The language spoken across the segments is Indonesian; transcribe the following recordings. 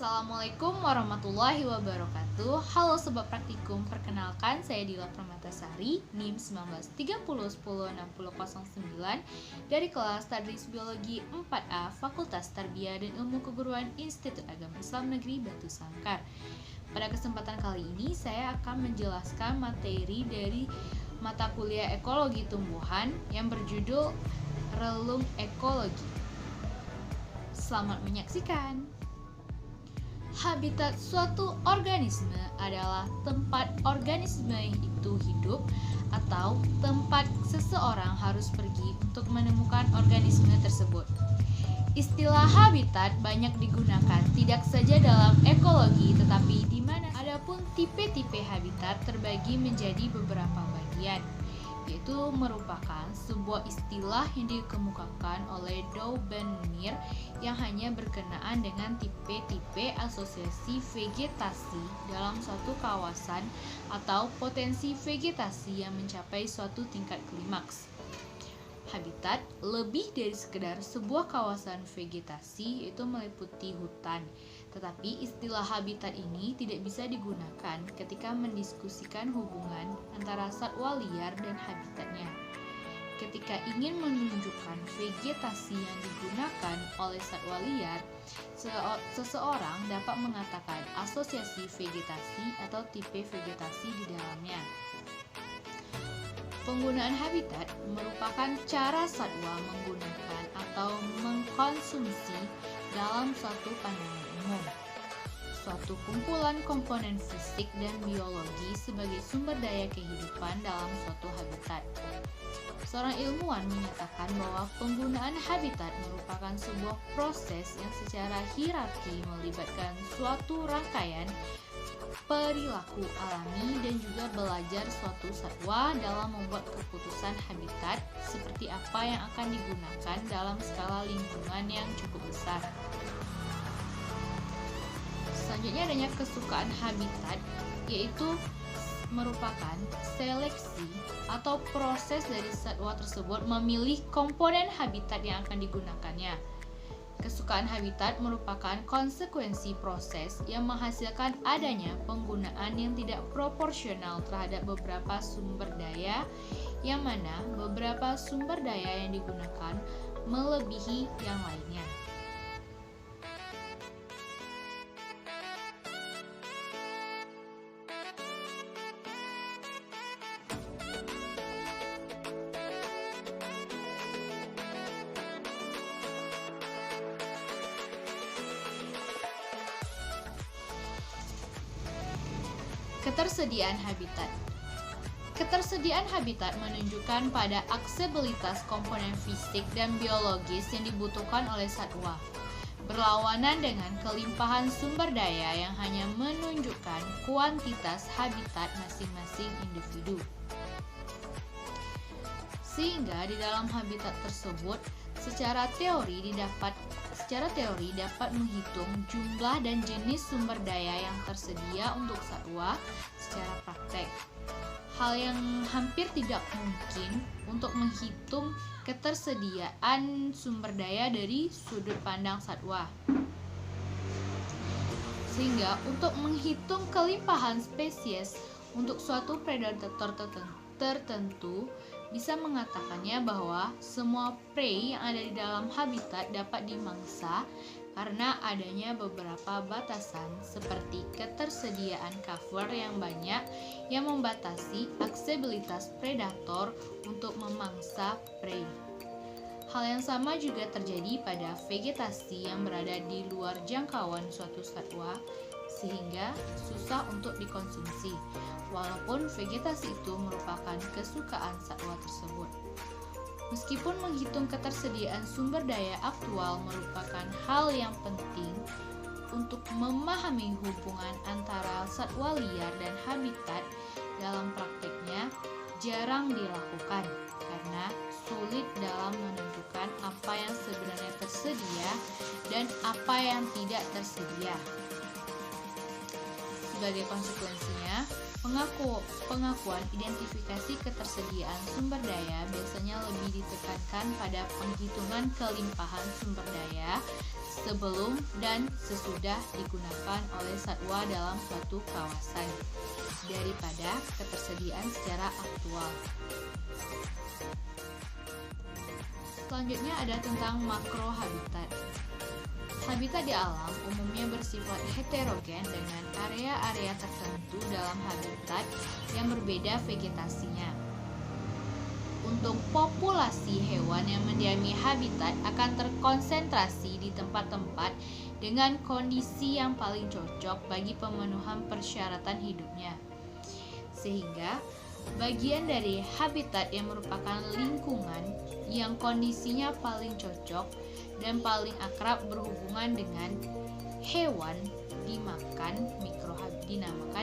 Assalamualaikum warahmatullahi wabarakatuh. Halo Sobat Praktikum, perkenalkan saya Dila Permatasari, NIM 1930106009 dari kelas Tadris Biologi 4A Fakultas Tarbiyah dan Ilmu Keguruan Institut Agama Islam Negeri Batu Sangkar. Pada kesempatan kali ini saya akan menjelaskan materi dari mata kuliah Ekologi Tumbuhan yang berjudul Relung Ekologi. Selamat menyaksikan. Habitat suatu organisme adalah tempat organisme itu hidup atau tempat seseorang harus pergi untuk menemukan organisme tersebut. Istilah habitat banyak digunakan tidak saja dalam ekologi tetapi di mana adapun tipe-tipe habitat terbagi menjadi beberapa bagian, yaitu merupakan sebuah istilah yang dikemukakan oleh Daubenmire yang hanya berkenaan dengan tipe-tipe asosiasi vegetasi dalam suatu kawasan atau potensi vegetasi yang mencapai suatu tingkat klimaks. Habitat lebih dari sekedar sebuah kawasan vegetasi, yaitu meliputi hutan. Tetapi istilah habitat ini tidak bisa digunakan ketika mendiskusikan hubungan antara satwa liar dan habitatnya. Ketika ingin menunjukkan vegetasi yang digunakan oleh satwa liar, seseorang dapat mengatakan asosiasi vegetasi atau tipe vegetasi di dalamnya. Penggunaan habitat merupakan cara satwa menggunakan atau mengkonsumsi dalam suatu pandangan umum suatu kumpulan komponen fisik dan biologi sebagai sumber daya kehidupan dalam suatu habitat. Seorang ilmuwan menyatakan bahwa penggunaan habitat merupakan sebuah proses yang secara hierarki melibatkan suatu rangkaian perilaku alami dan juga belajar suatu satwa dalam membuat keputusan habitat seperti apa yang akan digunakan dalam skala lingkungan yang cukup besar. Selanjutnya adanya kesukaan habitat, yaitu merupakan seleksi atau proses dari satwa tersebut memilih komponen habitat yang akan digunakannya. Kesukaan habitat merupakan konsekuensi proses yang menghasilkan adanya penggunaan yang tidak proporsional terhadap beberapa sumber daya, yang mana beberapa sumber daya yang digunakan melebihi yang lainnya. Ketersediaan habitat. Ketersediaan habitat menunjukkan pada aksesibilitas komponen fisik dan biologis yang dibutuhkan oleh satwa, berlawanan dengan kelimpahan sumber daya yang hanya menunjukkan kuantitas habitat masing-masing individu. Sehingga di dalam habitat tersebut secara teori dapat menghitung jumlah dan jenis sumber daya yang tersedia untuk satwa secara praktek. Hal yang hampir tidak mungkin untuk menghitung ketersediaan sumber daya dari sudut pandang satwa. Sehingga untuk menghitung kelimpahan spesies untuk suatu predator tertentu bisa mengatakannya bahwa semua prey yang ada di dalam habitat dapat dimangsa karena adanya beberapa batasan seperti ketersediaan cover yang banyak yang membatasi aksesibilitas predator untuk memangsa prey. Hal yang sama juga terjadi pada vegetasi yang berada di luar jangkauan suatu satwa sehingga susah untuk dikonsumsi, walaupun vegetasi itu merupakan kesukaan satwa tersebut. Meskipun menghitung ketersediaan sumber daya aktual merupakan hal yang penting untuk memahami hubungan antara satwa liar dan habitat, dalam prakteknya jarang dilakukan karena sulit dalam menentukan apa yang sebenarnya tersedia dan apa yang tidak tersedia. Sebagai konsekuensinya, pengakuan identifikasi ketersediaan sumber daya biasanya lebih ditekankan pada penghitungan kelimpahan sumber daya sebelum dan sesudah digunakan oleh satwa dalam suatu kawasan daripada ketersediaan secara aktual. Selanjutnya ada tentang makrohabitat. Habitat di alam umumnya bersifat heterogen dengan area-area tertentu dalam habitat yang berbeda vegetasinya. Untuk populasi hewan yang mendiami habitat akan terkonsentrasi di tempat-tempat dengan kondisi yang paling cocok bagi pemenuhan persyaratan hidupnya. Sehingga bagian dari habitat yang merupakan lingkungan yang kondisinya paling cocok dan paling akrab berhubungan dengan hewan dinamakan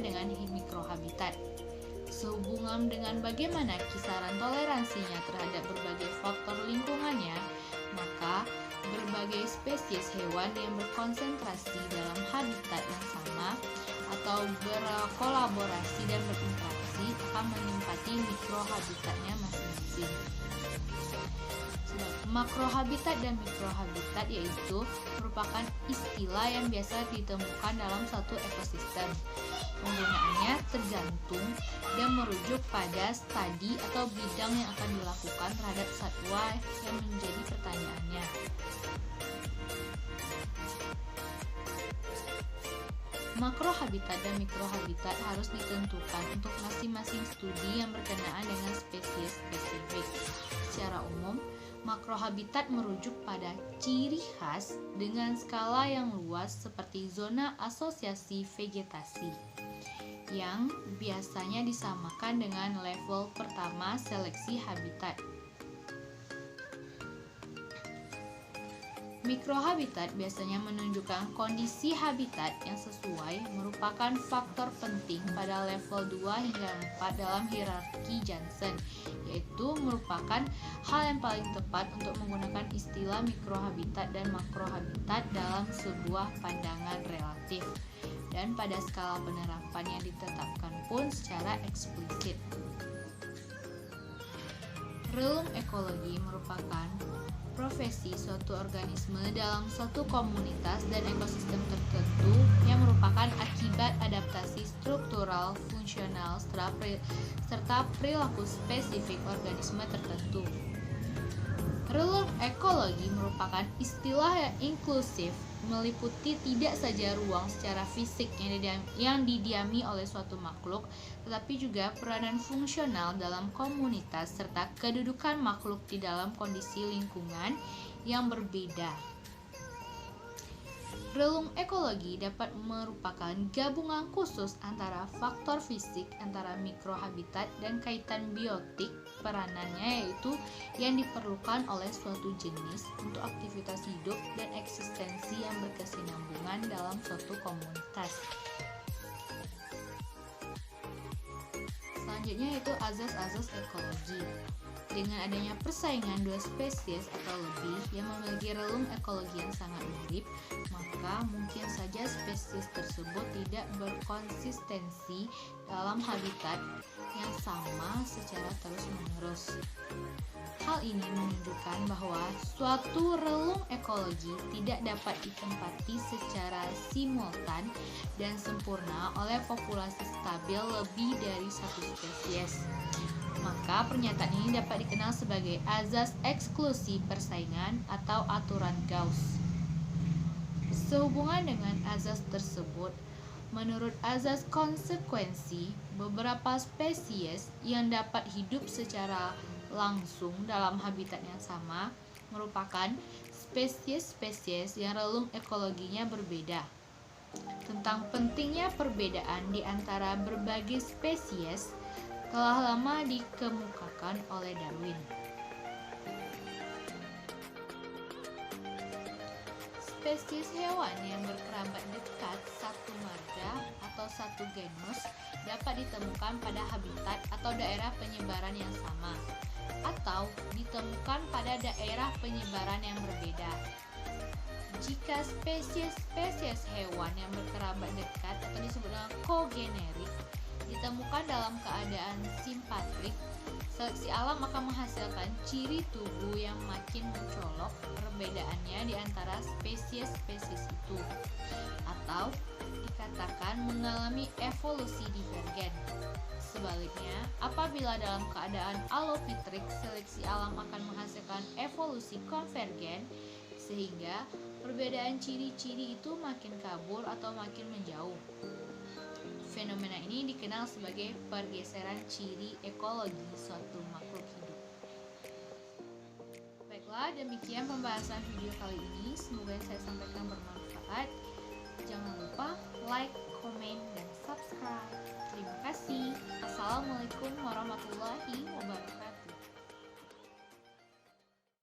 dengan mikrohabitat. Sehubungan dengan bagaimana kisaran toleransinya terhadap berbagai faktor lingkungannya, maka berbagai spesies hewan yang berkonsentrasi dalam habitat yang sama atau berkolaborasi dan berinteraksi akan menempati mikrohabitatnya masing-masing. Makrohabitat dan mikrohabitat yaitu merupakan istilah yang biasa ditemukan dalam satu ekosistem. Penggunaannya tergantung dan merujuk pada studi atau bidang yang akan dilakukan terhadap satwa yang menjadi pertanyaannya. Makrohabitat dan mikrohabitat harus ditentukan untuk masing-masing studi yang berkenaan dengan spesies spesifik. Secara umum, makrohabitat merujuk pada ciri khas dengan skala yang luas seperti zona asosiasi vegetasi yang biasanya disamakan dengan level pertama seleksi habitat. Mikrohabitat biasanya menunjukkan kondisi habitat yang sesuai merupakan faktor penting pada level 2 hingga 4 dalam hierarki Jansen, yaitu merupakan hal yang paling tepat untuk menggunakan istilah mikrohabitat dan makrohabitat dalam sebuah pandangan relatif dan pada skala penerapan yang ditetapkan pun secara eksplisit. Relung ekologi merupakan profesi suatu organisme dalam suatu komunitas dan ekosistem tertentu yang merupakan akibat adaptasi struktural, fungsional, serta perilaku spesifik organisme tertentu. Relung ekologi merupakan istilah yang inklusif, meliputi tidak saja ruang secara fisik yang didiami oleh suatu makhluk, tetapi juga peranan fungsional dalam komunitas serta kedudukan makhluk di dalam kondisi lingkungan yang berbeda. Relung ekologi dapat merupakan gabungan khusus antara faktor fisik antara mikrohabitat dan kaitan biotik peranannya, yaitu yang diperlukan oleh suatu jenis untuk aktivitas hidup dan eksistensi yang berkesinambungan dalam suatu komunitas. Selanjutnya yaitu azas-azas ekologi. Dengan adanya persaingan dua spesies atau lebih yang memiliki relung ekologi yang sangat mirip, maka mungkin saja spesies tersebut tidak berkonsistensi dalam habitat yang sama secara terus-menerus. Hal ini menunjukkan bahwa suatu relung ekologi tidak dapat ditempati secara simultan dan sempurna oleh populasi stabil lebih dari satu spesies. Maka pernyataan ini dapat dikenal sebagai azas eksklusi persaingan atau aturan Gauss. Sehubungan dengan azas tersebut, menurut azas konsekuensi, beberapa spesies yang dapat hidup secara langsung dalam habitat yang sama merupakan spesies-spesies yang relung ekologinya berbeda. Tentang pentingnya perbedaan di antara berbagai spesies telah lama dikemukakan oleh Darwin. Spesies hewan yang berkerabat dekat satu marga atau satu genus dapat ditemukan pada habitat atau daerah penyebaran yang sama, atau ditemukan pada daerah penyebaran yang berbeda. Jika spesies-spesies hewan yang berkerabat dekat atau disebut dengan kogenerik ditemukan dalam keadaan simpatrik, seleksi alam akan menghasilkan ciri tubuh yang makin mencolok perbedaannya di antara spesies-spesies itu, atau dikatakan mengalami evolusi divergen. Sebaliknya, apabila dalam keadaan alopitrik, seleksi alam akan menghasilkan evolusi konvergen, sehingga perbedaan ciri-ciri itu makin kabur atau makin menjauh. Fenomena ini dikenal sebagai pergeseran ciri ekologi suatu makhluk hidup. Baiklah, demikian pembahasan video kali ini. Semoga yang saya sampaikan bermanfaat. Jangan lupa like, komen, dan subscribe. Terima kasih. Assalamualaikum warahmatullahi wabarakatuh.